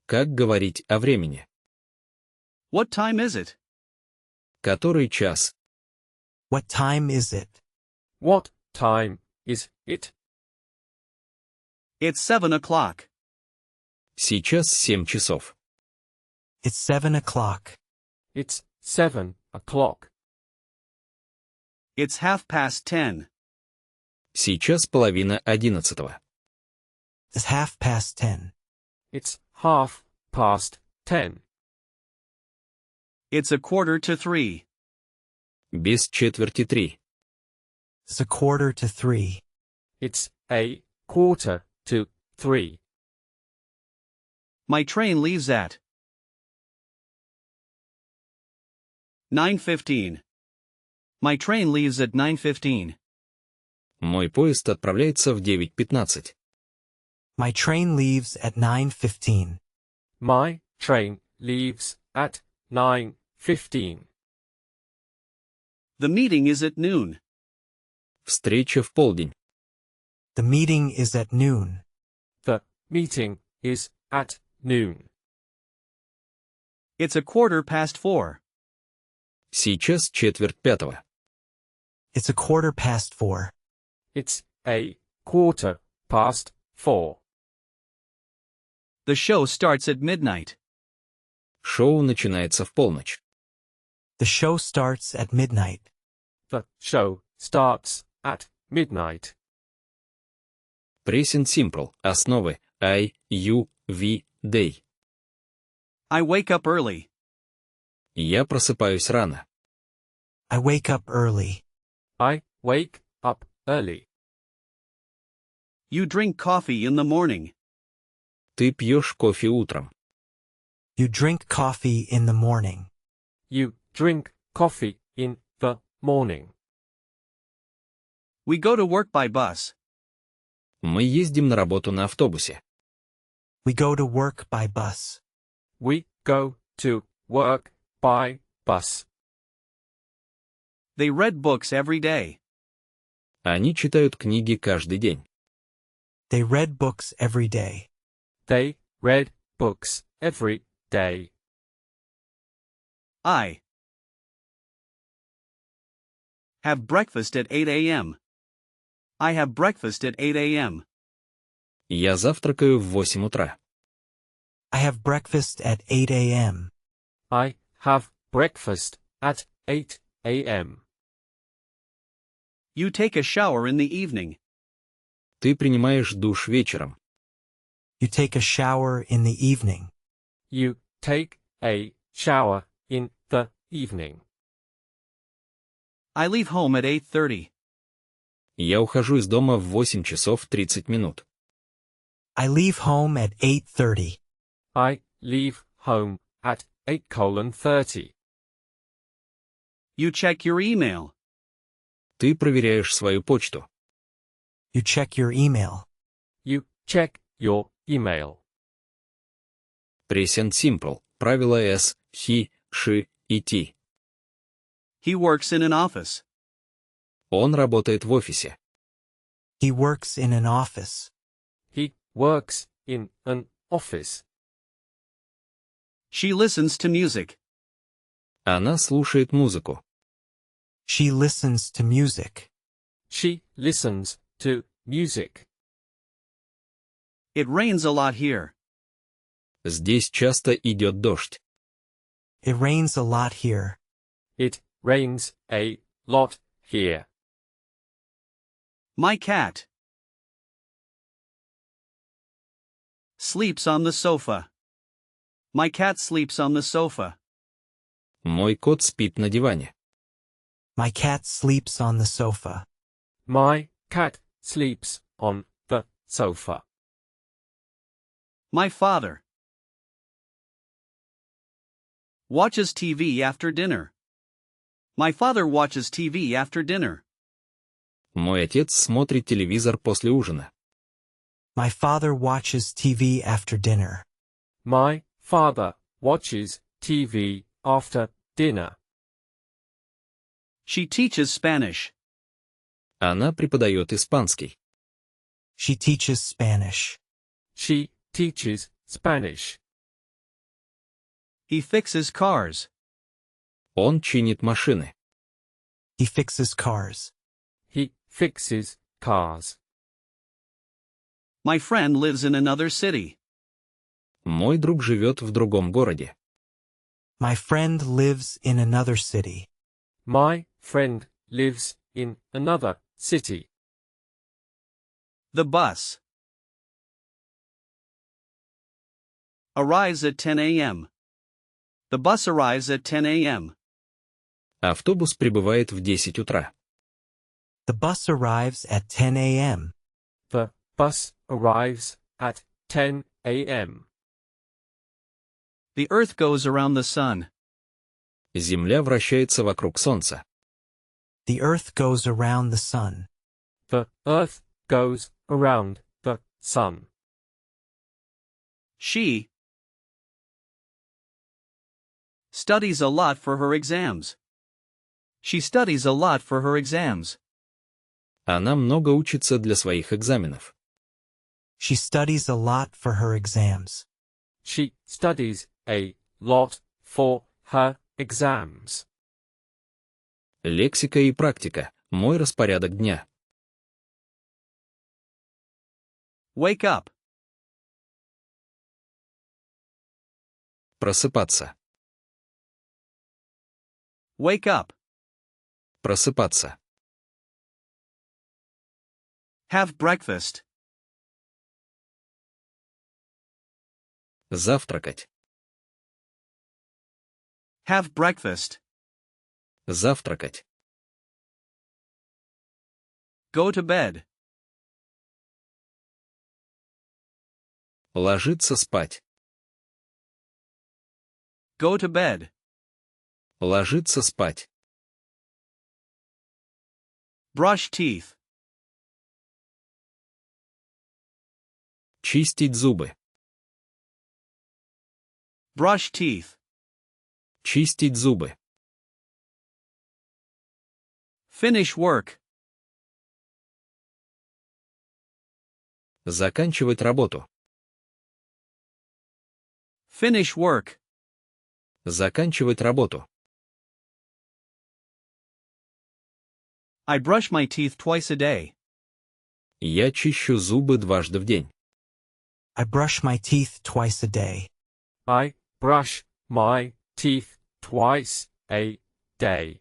Как говорить о времени? What time is it? Который час? What time is it? What time is it? It's 7 o'clock. Сейчас 7 часов. It's 7 o'clock. It's 7 o'clock. It's 10:30. Сейчас половина 11. It's 10:30. It's 10:30. It's 2:45. Без четверти 3. It's 2:45. It's 2:45. My train leaves at 9:15. My train leaves at 9:15. Мой поезд отправляется в 9:15. My train leaves at 9:15. My train leaves at 9:15. The meeting is at noon. Встреча в полдень. The meeting is at noon. The meeting is at noon. It's 4:15. Сейчас четверть пятого. It's 4:15. It's 4:15. The show starts at midnight. Шоу начинается в полночь. The show starts at midnight. The show starts at midnight. Present simple. Основы. I, you, we, they. I wake up early. Я просыпаюсь рано. I wake up early. I wake up early. You drink coffee in the morning. Ты пьешь кофе утром. You drink coffee in the morning. You drink coffee in the morning. We go to work by bus. Мы ездим на работу на автобусе. We go to work by bus. We go to work by bus. They read books every day. Они читают книги каждый день. They read books every day. They read books every day. I have breakfast at 8 a.m. I have breakfast at 8 a.m. Я завтракаю в 8 утра. I have breakfast at 8 a.m. I have breakfast at 8 a.m. You take a shower in the evening. Ты принимаешь душ вечером. You take a shower in the evening. You take a shower in the evening. I leave home at 8:30. Я ухожу из дома в 8 часов 30 минут. I leave home at 8:30. I leave home at 8:30. You check your email. Ты проверяешь свою почту. You check your email. You check your email. Present simple. Правила S, he, she и T. He works in an office. Он работает в офисе. He works in an office. He works in an office. She listens to music. Она слушает музыку. She listens to music. She listens to music. It rains a lot here. Здесь часто идет дождь. It rains a lot here. It rains a lot here. My cat sleeps on the sofa. My cat sleeps on the sofa. Мой кот спит на диване. My cat sleeps on the sofa. My cat sleeps on the sofa. My father watches TV after dinner. My father watches TV after dinner. Мой отец смотрит телевизор после ужина. My father watches TV after dinner. My father watches TV after dinner. She teaches Spanish. Она преподает испанский. She teaches Spanish. She teaches Spanish. He fixes cars. Он чинит машины. He fixes cars. He fixes cars. My friend lives in another city. Мой друг живет в другом городе. My friend lives in another city. My friend lives in another city. The bus arrives at 10 a.m. The bus arrives at 10 a.m. Автобус прибывает в 10 утра. The bus arrives at 10 a.m. The bus arrives at 10 a.m. The earth goes around the sun. Земля вращается вокруг Солнца. The earth goes around the sun. The earth goes around the sun. She studies a lot for her exams. She studies a lot for her exams. Она много учится для своих экзаменов. She studies a lot for her exams. She studies a lot for her exams. Лексика и практика. Мой распорядок дня. Wake up. Просыпаться. Wake up. Просыпаться. Have breakfast. Завтракать. Have breakfast. Завтракать. Go to bed. Ложиться спать. Go to bed. Ложиться спать. Brush teeth. Чистить зубы. Brush teeth. Чистить зубы. Finish work. Заканчивать работу. Finish work. Заканчивать работу. I brush my teeth twice a day. Я чищу зубы дважды в день. I brush my teeth twice a day. I brush my teeth twice a day.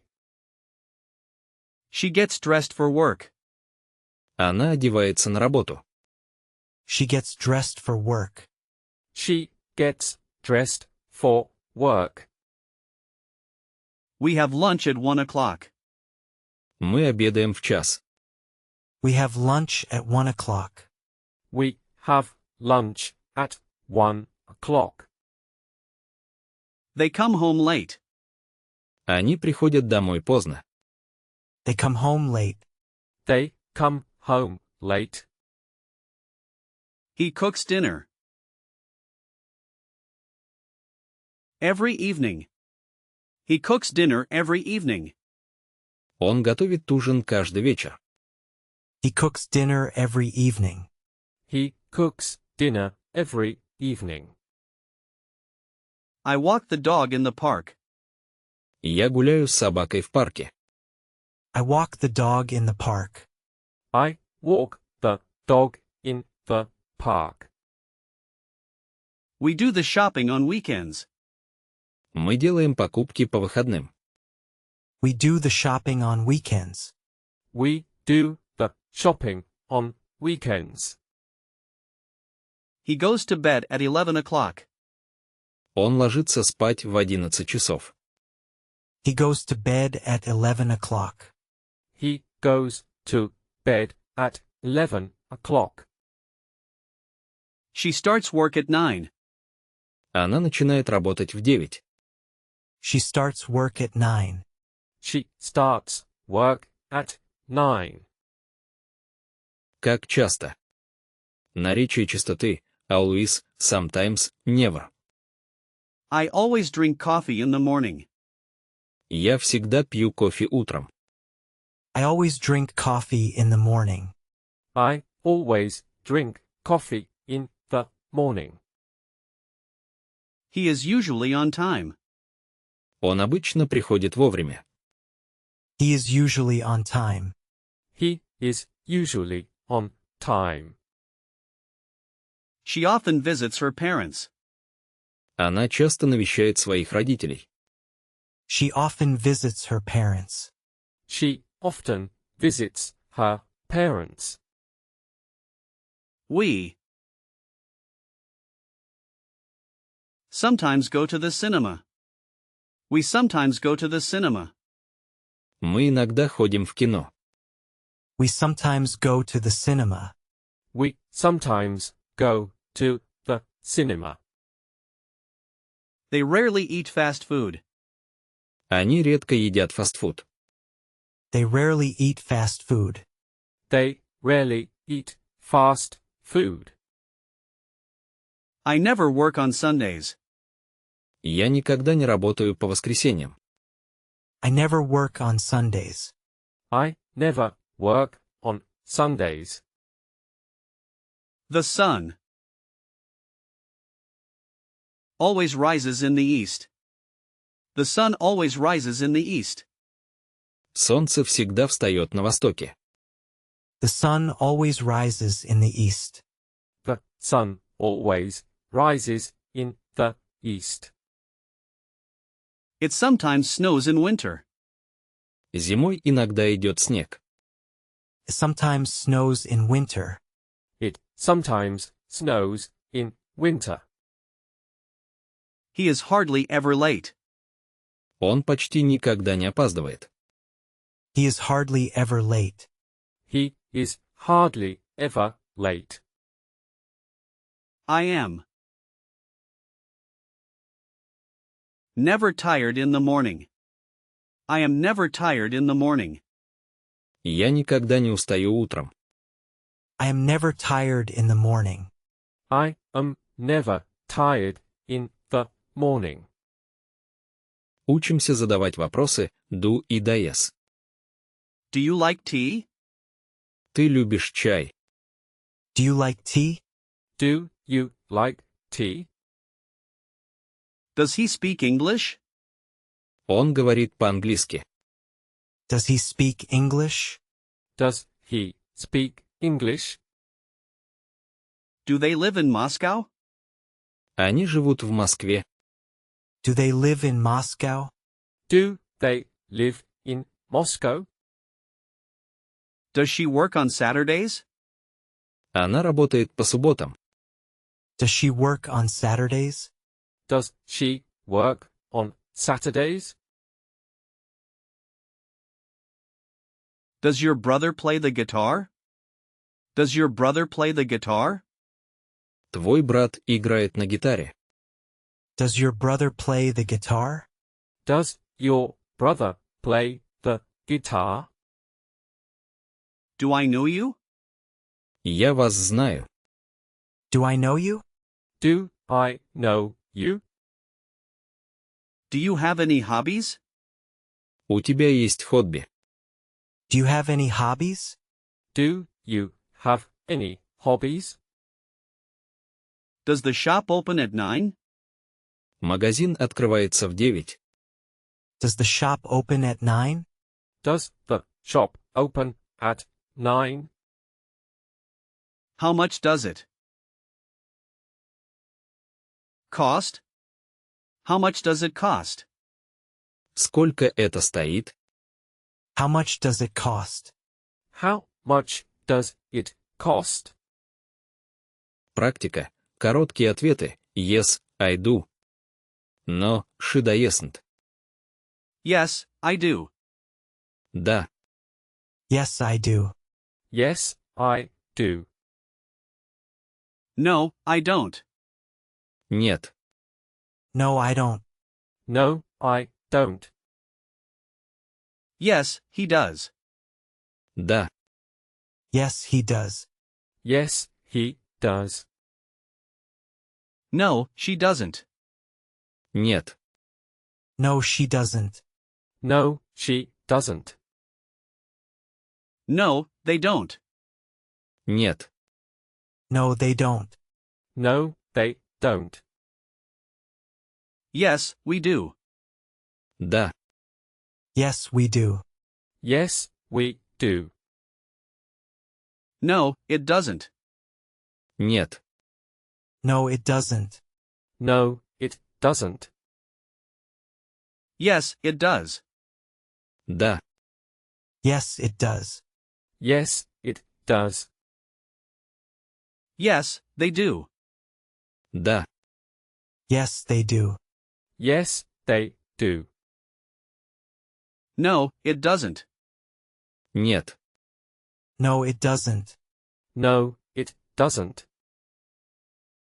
She gets dressed for work. Она одевается на работу. She gets dressed for work. She gets dressed for work. We have lunch at 1 o'clock. Мы обедаем в час. We have lunch at 1 o'clock. We have lunch at 1 o'clock. They come home late. Они приходят домой поздно. They come home late. They come home late. He cooks dinner. Every evening. He cooks dinner every evening. Он готовит ужин каждый вечер. He cooks dinner every evening. He cooks dinner every evening. I walk the dog in the park. Я гуляю с собакой в парке. I walk the dog in the park. I walk the dog in the park. We do the shopping on weekends. Мы делаем покупки по выходным. We do the shopping on weekends. We do the shopping on weekends. He goes to bed at 11 o'clock. Он ложится спать в 11 часов. He goes to bed at 11 o'clock. He goes to bed at 11 o'clock. She starts work at 9. Она начинает работать в 9. She starts work at 9. She starts work at 9. Как часто? Наречие частоты always, sometimes, never. I always drink coffee in the morning. Я всегда пью кофе утром. I always drink coffee in the morning. I always drink coffee in the morning. He is usually on time. Он обычно приходит вовремя. He is usually on time. He is usually on time. She often visits her parents. Она часто навещает своих родителей. She often visits her parents. She often visits her parents. We sometimes go to the cinema. We sometimes go to the cinema. Мы иногда ходим в кино. We sometimes go to the cinema. We sometimes go to the cinema. They rarely eat fast food. Они редко едят фастфуд. They rarely eat fast food. They rarely eat fast food. I never work on Sundays. Я никогда не работаю по воскресеньям. I never work on Sundays. I never work on Sundays. The sun always rises in the east. The sun always rises in the east. Солнце всегда встает на востоке. The sun always rises in the east. The sun always rises in the east. It sometimes snows in winter. Зимой иногда идет снег. It sometimes snows in winter. It sometimes snows in winter. He is hardly ever late. Он почти никогда не опаздывает. He is hardly ever late. He is hardly ever late. I am never tired in the morning. I am never tired in the morning. Я никогда не устаю утром. I am never tired in the morning. I am never tired in the morning. Учимся задавать вопросы do и ds. Do you like tea? Ты любишь чай? Do you like tea? Do you like tea? Does he speak English? Он говорит по-английски. Does he speak English? Does he speak English? Do they live in Moscow? Они живут в Москве. Do they live in Moscow? Do they live in Moscow? Does she work on Saturdays? Она работает по субботам. Does she work on Saturdays? Does she work on Saturdays? Does your brother play the guitar? Does your brother play the guitar? Твой брат играет на гитаре. Does your brother play the guitar? Does your brother play the guitar? Do I know you? Я вас знаю. Do I know you? Do I know you? Do you have any hobbies? У тебя есть хобби. Do you have any hobbies? Do you have any hobbies? Does the shop open at 9? Магазин открывается в 9. Does the shop open at 9? Does the shop open at 9? How much does it cost? How much does it cost? Сколько это стоит? How much does it cost? How much does it cost? Практика. Короткие ответы. Yes, I do. No, should I isn't. Yes, I do. Да. Yes, I do. Yes, I do. No, I don't. Нет. No, I don't. No, I don't. Yes, he does. Да. Yes, he does. Yes, he does. No, she doesn't. Нет. No, she doesn't. No, she doesn't. No, they don't. Нет. No, they don't. No, they don't. Yes, we do. Да. Yes, we do. Yes, we do. No, it doesn't. Нет. No, it doesn't. No, it doesn't. Yes, it does. Да. Yes, it does. Yes, it does. Yes, they do. Да. Yes, they do. Yes, they do. No, it doesn't. Нет. No, it doesn't. No, it doesn't.